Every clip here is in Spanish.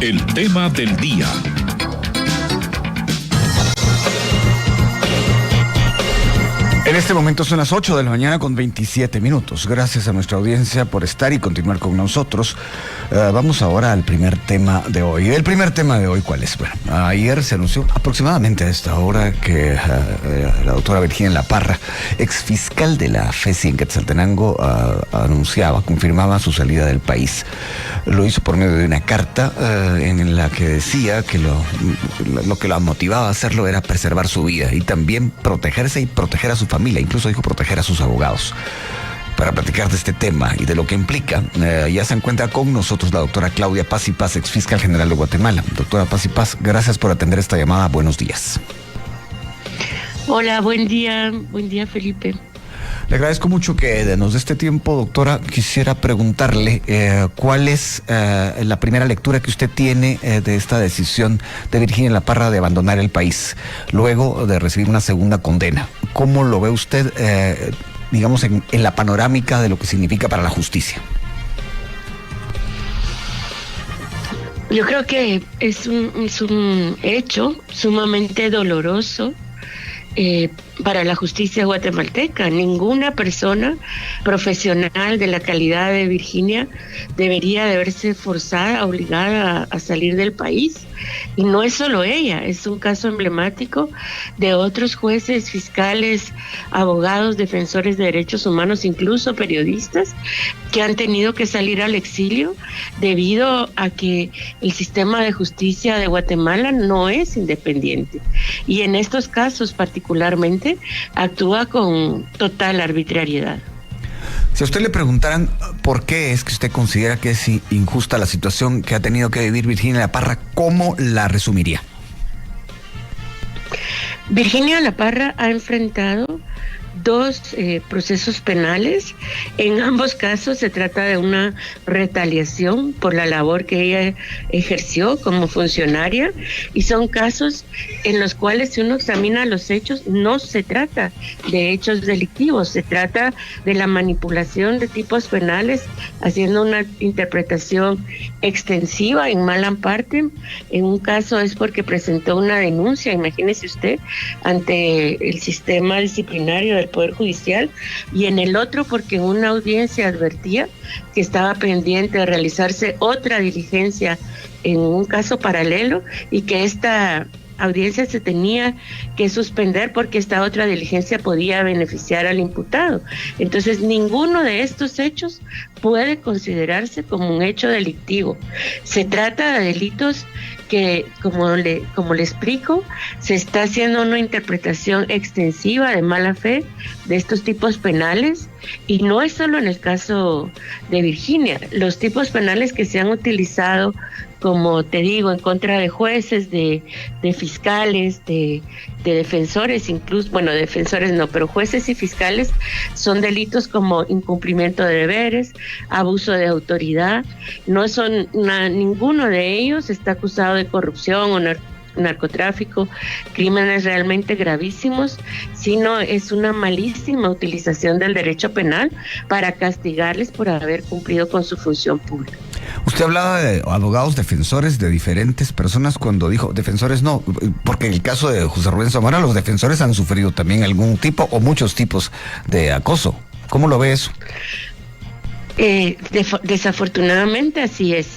El tema del día. En este momento son las 8 de la mañana con 27 minutos. Gracias a nuestra audiencia por estar y continuar con nosotros. Vamos ahora al primer tema de hoy. El primer tema de hoy, ¿cuál es? Bueno, ayer se anunció aproximadamente a esta hora que la doctora Virginia La Parra, exfiscal de la FESI en Quetzaltenango, confirmaba su salida del país. Lo hizo por medio de una carta en la que decía que lo que la motivaba a hacerlo era preservar su vida y también protegerse y proteger a su familia, incluso dijo proteger a sus abogados. Para platicar de este tema y de lo que implica, ya se encuentra con nosotros la doctora Claudia Paz y Paz, exfiscal general de Guatemala. Doctora Paz y Paz, gracias por atender esta llamada. Buenos días. Hola, buen día Felipe. Le agradezco mucho que nos dé este tiempo, doctora. Quisiera preguntarle cuál es la primera lectura que usted tiene de esta decisión de Virginia La Parra de abandonar el país, luego de recibir una segunda condena. ¿Cómo lo ve usted, digamos, en la panorámica de lo que significa para la justicia? Yo creo que es un hecho sumamente doloroso para la justicia guatemalteca. Ninguna persona profesional de la calidad de Virginia debería de verse forzada, obligada a salir del país. Y no es solo ella, es un caso emblemático de otros jueces, fiscales, abogados, defensores de derechos humanos, incluso periodistas, que han tenido que salir al exilio debido a que el sistema de justicia de Guatemala no es independiente. Y en estos casos particularmente actúa con total arbitrariedad. Si a usted le preguntaran por qué es que usted considera que es injusta la situación que ha tenido que vivir Virginia La Parra, ¿cómo la resumiría? Virginia La Parra ha enfrentado dos procesos penales. En ambos casos se trata de una retaliación por la labor que ella ejerció como funcionaria, y son casos en los cuales, si uno examina los hechos, no se trata de hechos delictivos, se trata de la manipulación de tipos penales, haciendo una interpretación extensiva en mala parte. En un caso es porque presentó una denuncia, imagínese usted, ante el sistema disciplinario del Poder Judicial, y en el otro porque en una audiencia advertía que estaba pendiente de realizarse otra diligencia en un caso paralelo y que esta audiencia se tenía que suspender porque esta otra diligencia podía beneficiar al imputado. Entonces, ninguno de estos hechos puede considerarse como un hecho delictivo. Se trata de delitos que, como le explico, se está haciendo una interpretación extensiva de mala fe de estos tipos penales, y no es solo en el caso de Virginia. Los tipos penales que se han utilizado, como te digo, en contra de jueces, de fiscales, de defensores, incluso, bueno, defensores no, pero jueces y fiscales, son delitos como incumplimiento de deberes, abuso de autoridad. No son ninguno de ellos está acusado de corrupción o narcotráfico, crímenes realmente gravísimos, sino es una malísima utilización del derecho penal para castigarles por haber cumplido con su función pública. Usted hablaba de abogados defensores de diferentes personas cuando dijo defensores, no, porque en el caso de José Rubén Zamora los defensores han sufrido también algún tipo o muchos tipos de acoso. ¿Cómo lo ve eso? Desafortunadamente así es.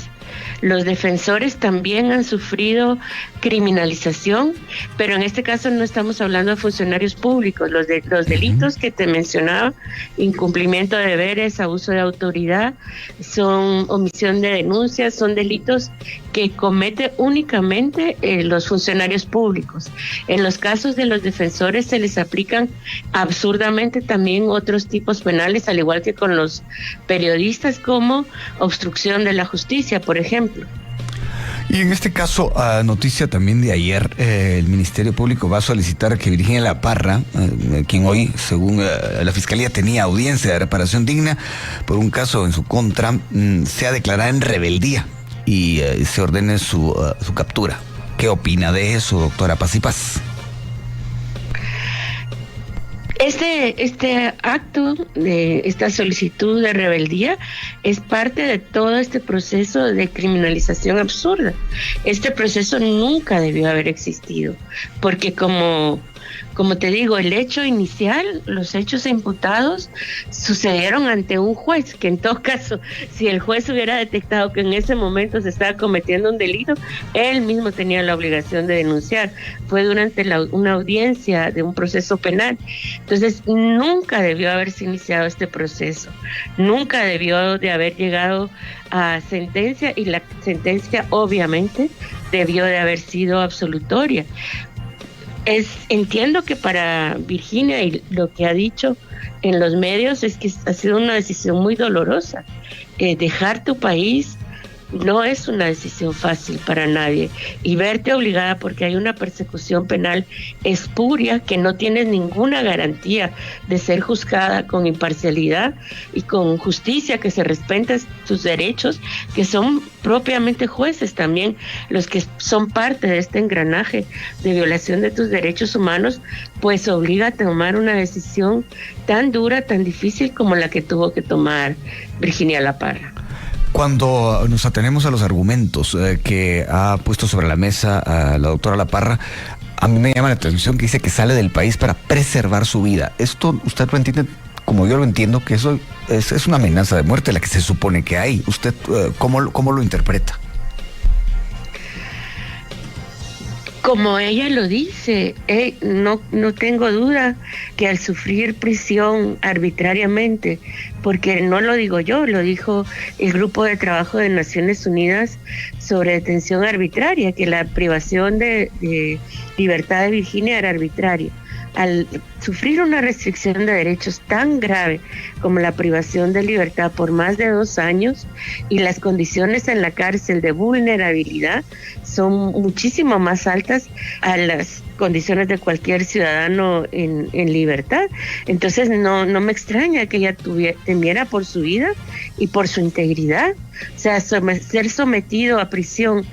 Los defensores también han sufrido criminalización, pero en este caso no estamos hablando de funcionarios públicos. Los delitos que te mencionaba, incumplimiento de deberes, abuso de autoridad, son omisión de denuncias, son delitos que cometen únicamente los funcionarios públicos. En los casos de los defensores se les aplican absurdamente también otros tipos penales, al igual que con los periodistas, como obstrucción de la justicia, por ejemplo. Y en este caso, noticia también de ayer, el Ministerio Público va a solicitar que Virginia La Parra, quien hoy, según la Fiscalía, tenía audiencia de reparación digna por un caso en su contra, sea declarada en rebeldía y se ordene su captura. ¿Qué opina de eso, doctora Paz y Paz? Este acto, de esta solicitud de rebeldía, es parte de todo este proceso de criminalización absurda. Este proceso nunca debió haber existido, porque como te digo, el hecho inicial, los hechos imputados sucedieron ante un juez, que en todo caso, si el juez hubiera detectado que en ese momento se estaba cometiendo un delito, él mismo tenía la obligación de denunciar. Fue durante una audiencia de un proceso penal. Entonces, nunca debió haberse iniciado este proceso, nunca debió de haber llegado a sentencia, y la sentencia obviamente debió de haber sido absolutoria. Entiendo que para Virginia, y lo que ha dicho en los medios, es que ha sido una decisión muy dolorosa. Dejar tu país no es una decisión fácil para nadie, y verte obligada, porque hay una persecución penal espuria, que no tienes ninguna garantía de ser juzgada con imparcialidad y con justicia, que se respeten tus derechos, que son propiamente jueces también los que son parte de este engranaje de violación de tus derechos humanos, pues obliga a tomar una decisión tan dura, tan difícil como la que tuvo que tomar Virginia La Parra. Cuando nos atenemos a los argumentos que ha puesto sobre la mesa la doctora La Parra, a mí me llama la atención que dice que sale del país para preservar su vida. Esto usted lo entiende, como yo lo entiendo, que eso es una amenaza de muerte la que se supone que hay. ¿Usted cómo lo interpreta? Como ella lo dice, no tengo duda que al sufrir prisión arbitrariamente, porque no lo digo yo, lo dijo el Grupo de Trabajo de Naciones Unidas sobre detención arbitraria, que la privación de libertad de Virginia era arbitraria. Al sufrir una restricción de derechos tan grave como la privación de libertad por más de 2 años, y las condiciones en la cárcel de vulnerabilidad son muchísimo más altas a las condiciones de cualquier ciudadano en libertad, entonces no me extraña que ella temiera por su vida y por su integridad. O sea, ser sometido a prisión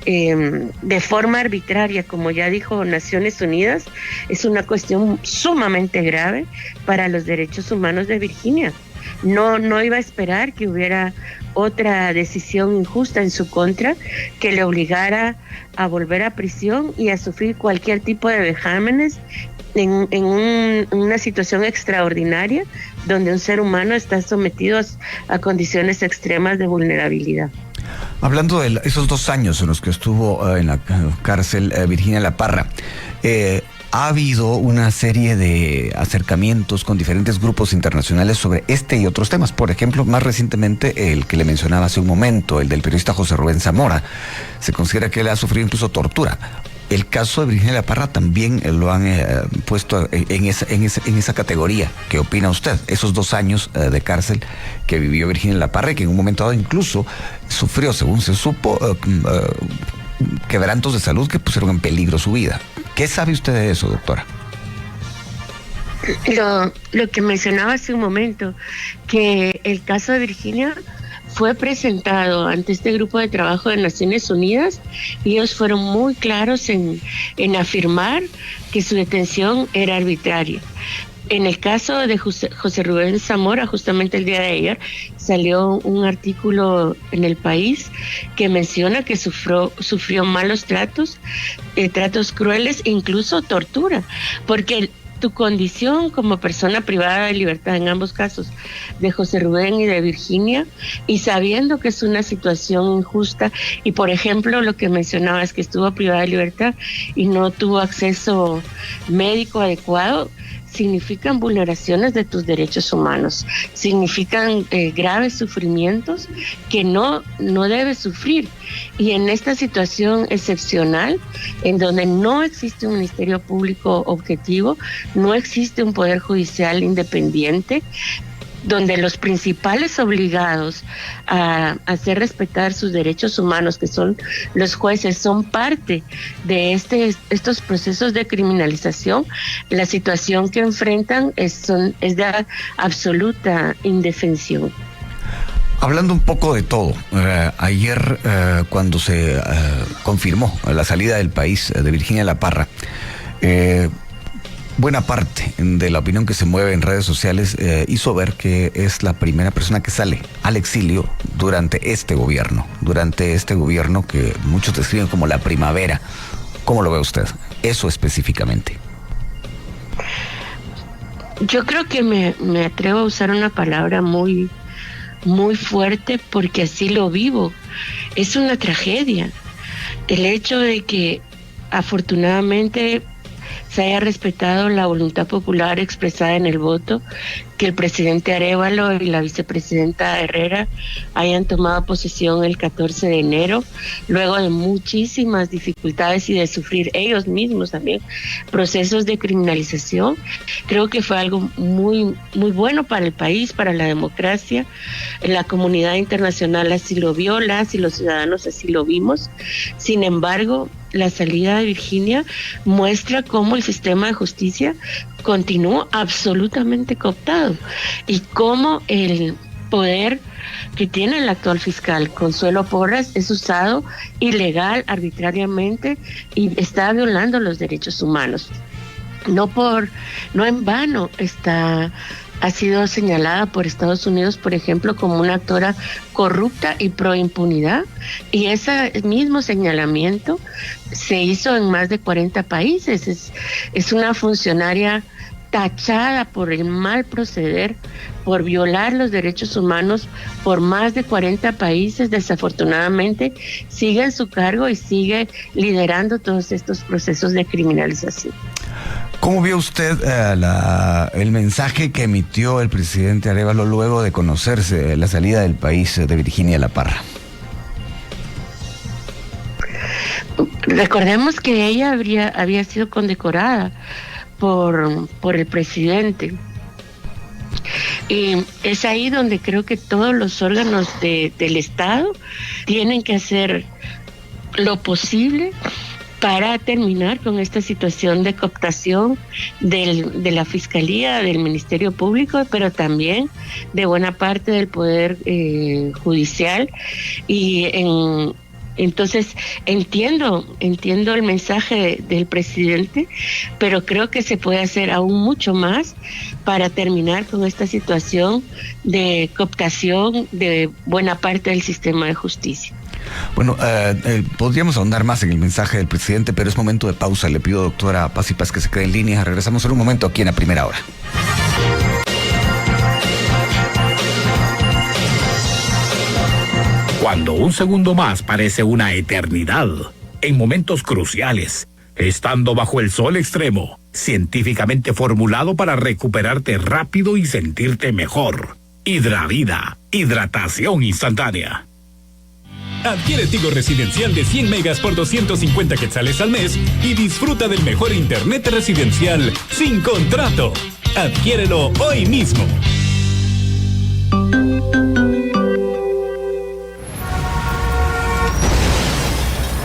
de forma arbitraria, como ya dijo Naciones Unidas, es una cuestión sumamente grave para los derechos humanos de Virginia. No iba a esperar que hubiera otra decisión injusta en su contra que le obligara a volver a prisión y a sufrir cualquier tipo de vejámenes en una situación extraordinaria, donde un ser humano está sometido a condiciones extremas de vulnerabilidad. Hablando de esos 2 años en los que estuvo en la cárcel Virginia La Parra, ha habido una serie de acercamientos con diferentes grupos internacionales sobre este y otros temas. Por ejemplo, más recientemente el que le mencionaba hace un momento, el del periodista José Rubén Zamora. Se considera que él ha sufrido incluso tortura. El caso de Virginia La Parra también lo han puesto en esa categoría. ¿Qué opina usted? Esos 2 años de cárcel que vivió Virginia La Parra, y que en un momento dado incluso sufrió, según se supo, quebrantos de salud que pusieron en peligro su vida. ¿Qué sabe usted de eso, doctora? Lo que mencionaba hace un momento, que el caso de Virginia fue presentado ante este grupo de trabajo de Naciones Unidas, y ellos fueron muy claros en afirmar que su detención era arbitraria. En el caso de José Rubén Zamora, justamente el día de ayer salió un artículo en El País que menciona que sufrió malos tratos, tratos crueles e incluso tortura, porque tu condición como persona privada de libertad en ambos casos, de José Rubén y de Virginia, y sabiendo que es una situación injusta, y por ejemplo lo que mencionaba es que estuvo privada de libertad y no tuvo acceso médico adecuado, significan vulneraciones de tus derechos humanos, significan graves sufrimientos que no debes sufrir. Y en esta situación excepcional, en donde no existe un ministerio público objetivo, no existe un poder judicial independiente, donde los principales obligados a hacer respetar sus derechos humanos, que son los jueces, son parte de estos procesos de criminalización, la situación que enfrentan es de absoluta indefensión. Hablando un poco de todo, ayer cuando se confirmó la salida del país de Virginia La Parra, buena parte de la opinión que se mueve en redes sociales hizo ver que es la primera persona que sale al exilio durante este gobierno que muchos describen como la primavera. ¿Cómo lo ve usted? Eso específicamente. Yo creo que me atrevo a usar una palabra muy, muy fuerte porque así lo vivo. Es una tragedia. El hecho de que afortunadamente se haya respetado la voluntad popular expresada en el voto, que el presidente Arévalo y la vicepresidenta Herrera hayan tomado posesión el 14 de enero, luego de muchísimas dificultades y de sufrir ellos mismos también procesos de criminalización. Creo que fue algo muy, muy bueno para el país, para la democracia. La comunidad internacional así lo vio, y los ciudadanos así lo vimos. Sin embargo, la salida de Virginia muestra cómo el sistema de justicia continúa absolutamente cooptado y cómo el poder que tiene el actual fiscal Consuelo Porras es usado ilegal, arbitrariamente, y está violando los derechos humanos. No en vano ha sido señalada por Estados Unidos, por ejemplo, como una actora corrupta y pro impunidad, y ese mismo señalamiento se hizo en más de 40 países. Es una funcionaria tachada por el mal proceder, por violar los derechos humanos por más de 40 países. Desafortunadamente sigue en su cargo y sigue liderando todos estos procesos de criminalización. ¿Cómo vio usted el mensaje que emitió el presidente Arévalo luego de conocerse la salida del país de Virginia La Parra? Recordemos que ella había sido condecorada por el presidente. Y es ahí donde creo que todos los órganos del Estado tienen que hacer lo posible para terminar con esta situación de cooptación de la Fiscalía, del Ministerio Público, pero también de buena parte del Poder Judicial. Entonces entiendo el mensaje del presidente, pero creo que se puede hacer aún mucho más para terminar con esta situación de cooptación de buena parte del sistema de justicia. Bueno, podríamos ahondar más en el mensaje del presidente, pero es momento de pausa. Le pido, doctora Paz y Paz, que se quede en línea. Regresamos en un momento aquí en A Primera Hora. Cuando un segundo más parece una eternidad, en momentos cruciales, estando bajo el sol extremo, científicamente formulado para recuperarte rápido y sentirte mejor. Hidravida, hidratación instantánea. Adquiere Tigo Residencial de 100 megas por 250 quetzales al mes y disfruta del mejor internet residencial sin contrato. Adquiérelo hoy mismo.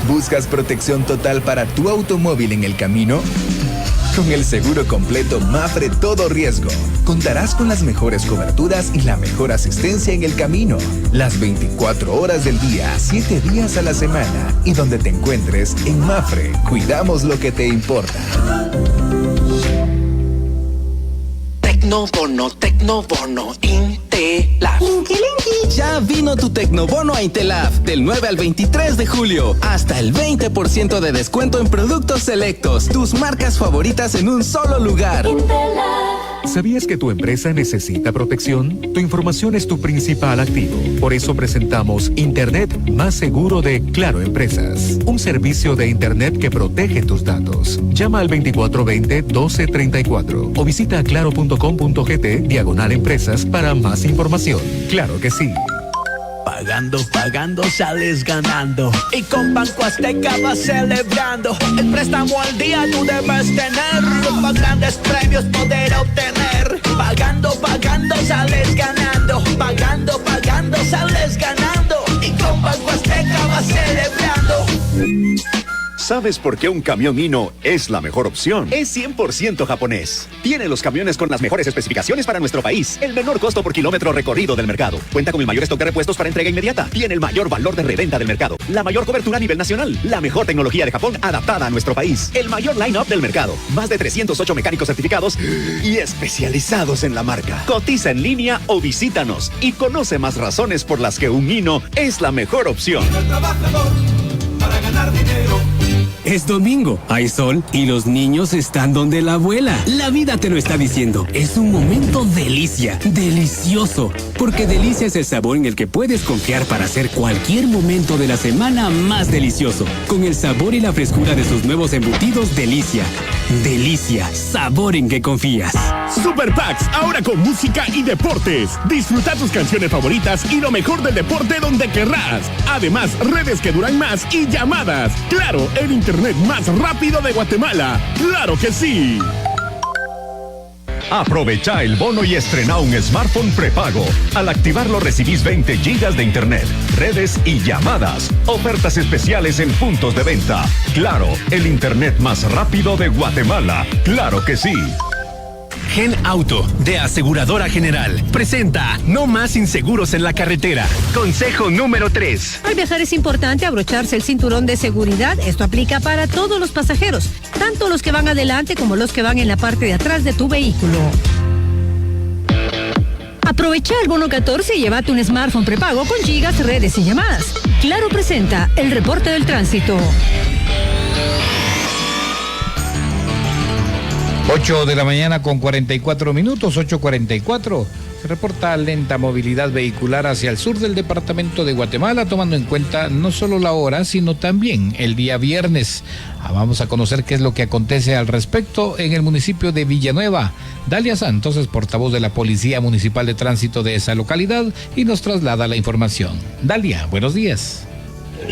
¿Buscas protección total para tu automóvil en el camino? Con el seguro completo Mapfre Todo Riesgo, contarás con las mejores coberturas y la mejor asistencia en el camino. Las 24 horas del día, 7 días a la semana. Y donde te encuentres, en Mapfre, cuidamos lo que te importa. Tecnobono, Intelaf. Ya vino tu Tecnobono a Intelaf, del 9 al 23 de julio. Hasta el 20% de descuento en productos selectos. Tus marcas favoritas en un solo lugar. ¿Sabías que tu empresa necesita protección? Tu información es tu principal activo. Por eso presentamos Internet más seguro de Claro Empresas. Un servicio de Internet que protege tus datos. Llama al 2420-1234 o visita claro.com.gt/empresas para más información. Claro que sí. Pagando, sales ganando. Y con Banco Azteca vas celebrando. El préstamo al día tú debes tener. Los más grandes premios poder obtener. Pagando, sales ganando. Pagando, sales ganando. Y con Banco Azteca vas celebrando. ¿Sabes por qué un camión Hino es la mejor opción? Es 100% japonés. Tiene los camiones con las mejores especificaciones para nuestro país. El menor costo por kilómetro recorrido del mercado. Cuenta con el mayor stock de repuestos para entrega inmediata. Tiene el mayor valor de reventa del mercado. La mayor cobertura a nivel nacional. La mejor tecnología de Japón adaptada a nuestro país. El mayor line-up del mercado. Más de 308 mecánicos certificados y especializados en la marca. Cotiza en línea o visítanos y conoce más razones por las que un Hino es la mejor opción. Para ganar dinero. Es domingo, hay sol y los niños están donde la abuela. La vida te lo está diciendo. Es un momento delicia, delicioso. Porque delicia es el sabor en el que puedes confiar para hacer cualquier momento de la semana más delicioso. Con el sabor y la frescura de sus nuevos embutidos Delicia. Delicia, sabor en que confías. Super Packs, ahora con música y deportes. Disfruta tus canciones favoritas y lo mejor del deporte donde querrás. Además, redes que duran más y llamadas. Claro, el internet más rápido de Guatemala. ¡Claro que sí! Aprovecha el bono y estrena un smartphone prepago. Al activarlo recibís 20 gigas de internet, redes y llamadas. Ofertas especiales en puntos de venta. Claro, el internet más rápido de Guatemala. ¡Claro que sí! Gen Auto, de Aseguradora General, presenta No más inseguros en la carretera. Consejo número 3. Al viajar es importante abrocharse el cinturón de seguridad. Esto aplica para todos los pasajeros, tanto los que van adelante como los que van en la parte de atrás de tu vehículo. Aprovecha el bono 14 y llévate un smartphone prepago con gigas, redes y llamadas. Claro presenta el reporte del tránsito. 8 de la mañana con 44 minutos, 8:44. Se reporta lenta movilidad vehicular hacia el sur del departamento de Guatemala, tomando en cuenta no solo la hora, sino también el día viernes. Vamos a conocer qué es lo que acontece al respecto en el municipio de Villanueva. Dalia Santos es portavoz de la Policía Municipal de Tránsito de esa localidad y nos traslada la información. Dalia, buenos días.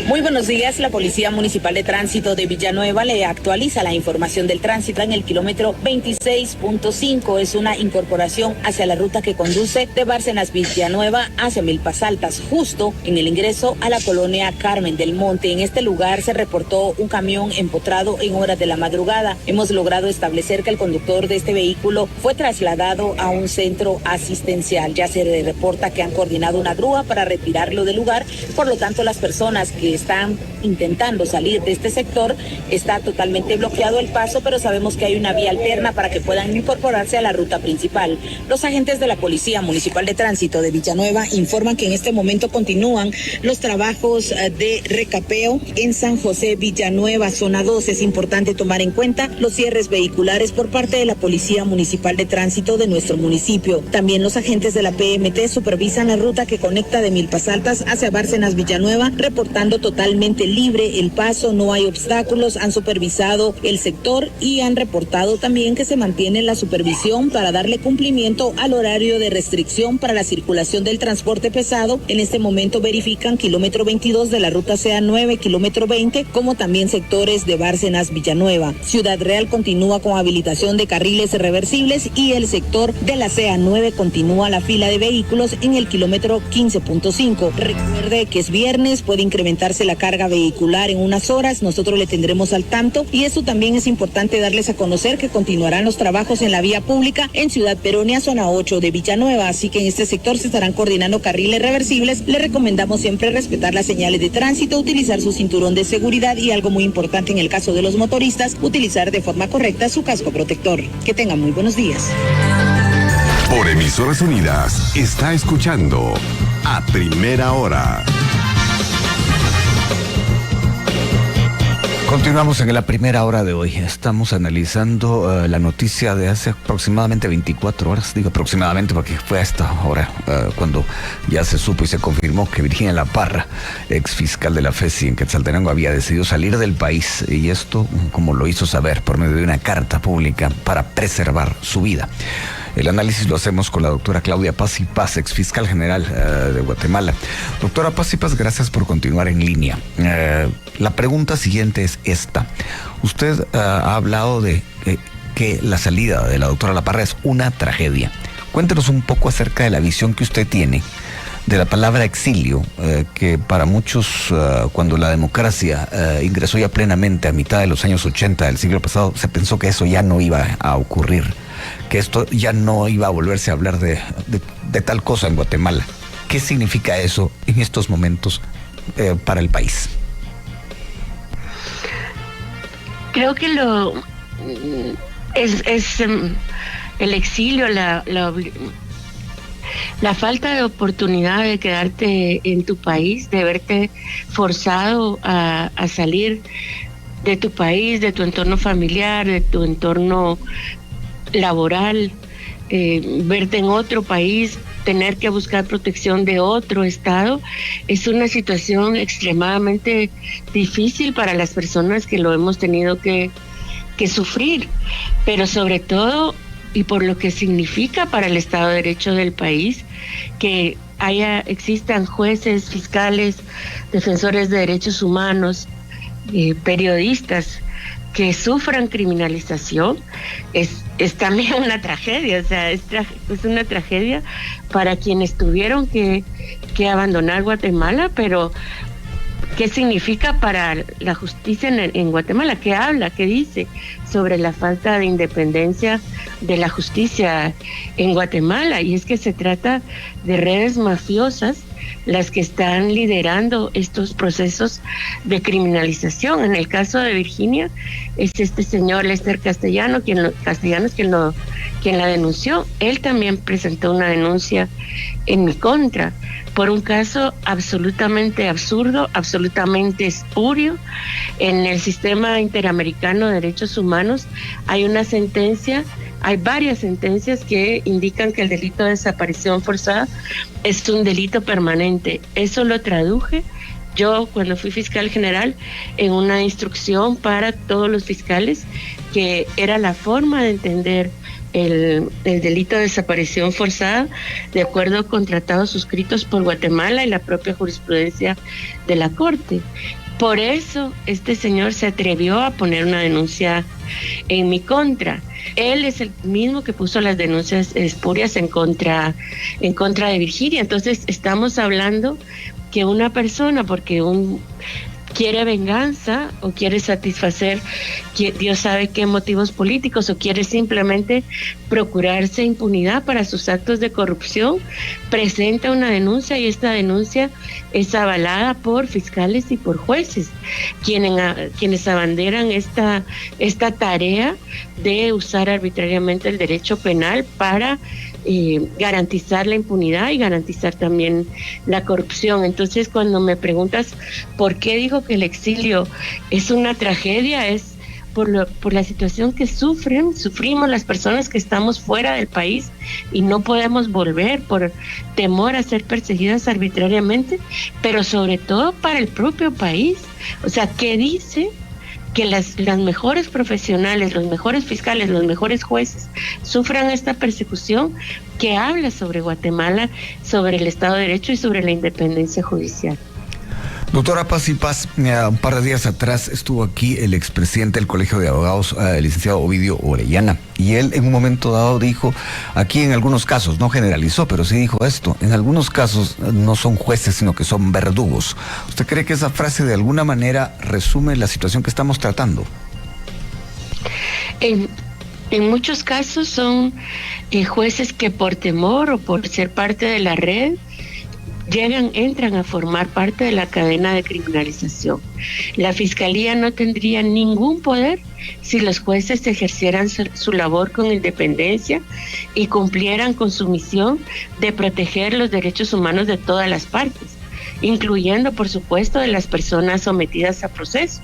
Muy buenos días. La Policía Municipal de Tránsito de Villanueva le actualiza la información del tránsito en el kilómetro 26.5. Es una incorporación hacia la ruta que conduce de Bárcenas Villanueva hacia Milpas Altas, justo en el ingreso a la colonia Carmen del Monte. En este lugar se reportó un camión empotrado en horas de la madrugada. Hemos logrado establecer que el conductor de este vehículo fue trasladado a un centro asistencial. Ya se reporta que han coordinado una grúa para retirarlo del lugar. Por lo tanto, las personas que están intentando salir de este sector, está totalmente bloqueado el paso, pero sabemos que hay una vía alterna para que puedan incorporarse a la ruta principal. Los agentes de la Policía Municipal de Tránsito de Villanueva informan que en este momento continúan los trabajos de recapeo en San José Villanueva, zona 2. Es importante tomar en cuenta los cierres vehiculares por parte de la Policía Municipal de Tránsito de nuestro municipio. También los agentes de la PMT supervisan la ruta que conecta de Milpas Altas hacia Bárcenas Villanueva, reportando totalmente libre el paso, no hay obstáculos. Han supervisado el sector y han reportado también que se mantiene la supervisión para darle cumplimiento al horario de restricción para la circulación del transporte pesado. En este momento verifican kilómetro 22 de la ruta CA9, kilómetro 20, como también sectores de Bárcenas Villanueva. Ciudad Real continúa con habilitación de carriles reversibles y el sector de la CA9 continúa la fila de vehículos en el kilómetro 15.5. Recuerde que es viernes, puede incrementarse la carga vehicular en unas horas. Nosotros le tendremos al tanto, y eso también es importante darles a conocer que continuarán los trabajos en la vía pública en Ciudad Peronia, zona 8 de Villanueva, así que en este sector se estarán coordinando carriles reversibles. Le recomendamos siempre respetar las señales de tránsito, utilizar su cinturón de seguridad y, algo muy importante en el caso de los motoristas, utilizar de forma correcta su casco protector. Que tengan muy buenos días. Por Emisoras Unidas está escuchando A Primera Hora. Continuamos en la primera hora de hoy. Estamos analizando la noticia de hace aproximadamente 24 horas. Digo aproximadamente porque fue a esta hora cuando ya se supo y se confirmó que Virginia La Parra, ex fiscal de la FESI en Quetzaltenango, había decidido salir del país, y esto como lo hizo saber por medio de una carta pública para preservar su vida. El análisis lo hacemos con la doctora Claudia Paz y Paz, ex fiscal general de Guatemala. Doctora Paz y Paz, gracias por continuar en línea. La pregunta siguiente es esta. Usted ha hablado de que la salida de la doctora La Parra es una tragedia. Cuéntenos un poco acerca de la visión que usted tiene de la palabra exilio, que para muchos, cuando la democracia ingresó ya plenamente a mitad de los años 80 del siglo pasado, se pensó que eso ya no iba a ocurrir, que esto ya no iba a volverse a hablar de tal cosa en Guatemala. ¿Qué significa eso en estos momentos para el país? Creo que es el exilio, la falta de oportunidad de quedarte en tu país, de verte forzado a salir de tu país, de tu entorno familiar, de tu entorno laboral, verte en otro país, tener que buscar protección de otro estado, es una situación extremadamente difícil para las personas que lo hemos tenido que sufrir, pero sobre todo, y por lo que significa para el Estado de Derecho del país, que existan jueces, fiscales, defensores de derechos humanos, periodistas que sufran criminalización, es también una tragedia. O sea, es una tragedia para quienes tuvieron que abandonar Guatemala, pero ¿qué significa para la justicia en Guatemala? ¿Qué habla? ¿Qué dice sobre la falta de independencia de la justicia en Guatemala? Y es que se trata de redes mafiosas las que están liderando estos procesos de criminalización. En el caso de Virginia, es este señor Lester Castellanos quien la denunció. Él también presentó una denuncia en mi contra por un caso absolutamente absurdo, absolutamente espurio. En el sistema interamericano de derechos humanos hay varias sentencias que indican que el delito de desaparición forzada es un delito permanente. Eso lo traduje yo cuando fui fiscal general en una instrucción para todos los fiscales, que era la forma de entender el delito de desaparición forzada de acuerdo con tratados suscritos por Guatemala y la propia jurisprudencia de la Corte. Por eso este señor se atrevió a poner una denuncia en mi contra. Él es el mismo que puso las denuncias espurias en contra de Virginia. Entonces estamos hablando que una persona, porque quiere venganza o quiere satisfacer, Dios sabe qué motivos políticos, o quiere simplemente procurarse impunidad para sus actos de corrupción, presenta una denuncia, y esta denuncia es avalada por fiscales y por jueces, quienes abanderan esta tarea de usar arbitrariamente el derecho penal para garantizar la impunidad y garantizar también la corrupción. Entonces, cuando me preguntas por qué digo que el exilio es una tragedia, es por la situación que sufrimos las personas que estamos fuera del país y no podemos volver por temor a ser perseguidas arbitrariamente, pero sobre todo para el propio país. O sea, ¿qué dice? Que las mejores profesionales, los mejores fiscales, los mejores jueces sufran esta persecución que habla sobre Guatemala, sobre el Estado de Derecho y sobre la independencia judicial. Doctora Paz y Paz, un par de días atrás estuvo aquí el expresidente del Colegio de Abogados, el licenciado Ovidio Orellana, y él en un momento dado dijo, aquí en algunos casos, no generalizó, pero sí dijo esto, en algunos casos no son jueces, sino que son verdugos. ¿Usted cree que esa frase de alguna manera resume la situación que estamos tratando? En muchos casos son jueces que por temor o por ser parte de la red entran a formar parte de la cadena de criminalización. La Fiscalía no tendría ningún poder si los jueces ejercieran su labor con independencia y cumplieran con su misión de proteger los derechos humanos de todas las partes, incluyendo, por supuesto, de las personas sometidas a proceso,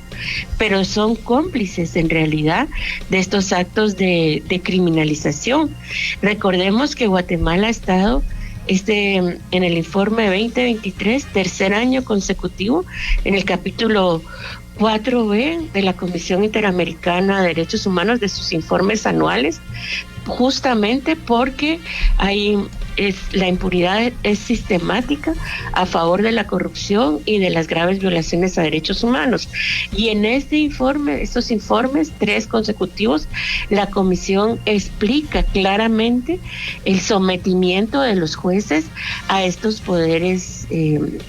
pero son cómplices en realidad de estos actos de criminalización. Recordemos que Guatemala ha estado en el informe 2023, tercer año consecutivo, en el capítulo 4B de la Comisión Interamericana de Derechos Humanos, de sus informes anuales, justamente porque hay la impunidad es sistemática a favor de la corrupción y de las graves violaciones a derechos humanos. Y en estos informes, 3 consecutivos, la comisión explica claramente el sometimiento de los jueces a estos poderes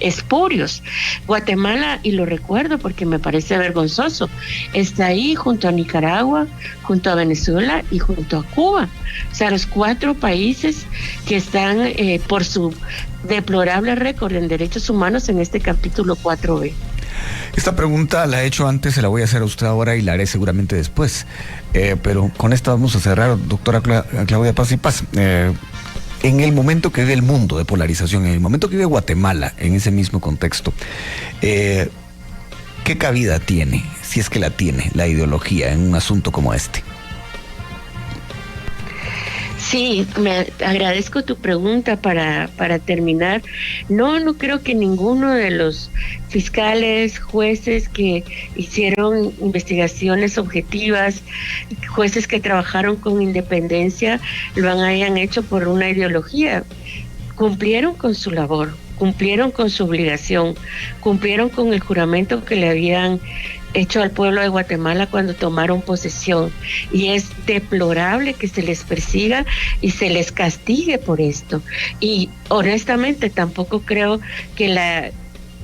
espurios. Guatemala, y lo recuerdo porque me parece vergonzoso, está ahí junto a Nicaragua, junto a Venezuela y junto a Cuba. O sea, los 4 países que están por su deplorable récord en derechos humanos en este capítulo 4B. Esta pregunta la he hecho antes, se la voy a hacer a usted ahora y la haré seguramente después. Pero con esta vamos a cerrar, doctora Claudia Paz y Paz. En el momento que vive el mundo de polarización, en el momento que vive Guatemala, en ese mismo contexto, ¿qué cabida tiene, si es que la tiene, la ideología en un asunto como este? Sí, me agradezco tu pregunta para terminar. No creo que ninguno de los fiscales, jueces que hicieron investigaciones objetivas, jueces que trabajaron con independencia, lo hayan hecho por una ideología. Cumplieron con su labor, cumplieron con su obligación, cumplieron con el juramento que le habían hecho al pueblo de Guatemala cuando tomaron posesión, y es deplorable que se les persiga y se les castigue por esto. Y honestamente tampoco creo que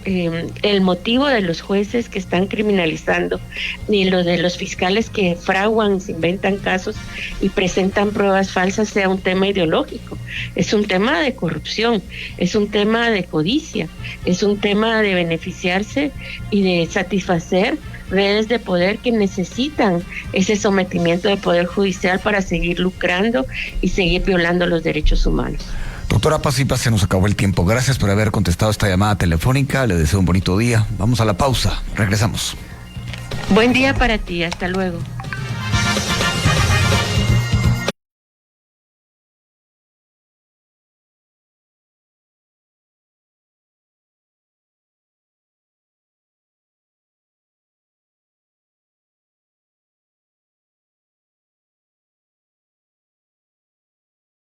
el motivo de los jueces que están criminalizando ni lo de los fiscales que fraguan, se inventan casos y presentan pruebas falsas sea un tema ideológico. Es un tema de corrupción, es un tema de codicia, es un tema de beneficiarse y de satisfacer redes de poder que necesitan ese sometimiento del poder judicial para seguir lucrando y seguir violando los derechos humanos. Doctora Paz y Paz, se nos acabó el tiempo. Gracias por haber contestado esta llamada telefónica. Le deseo un bonito día. Vamos a la pausa. Regresamos. Buen día para ti. Hasta luego.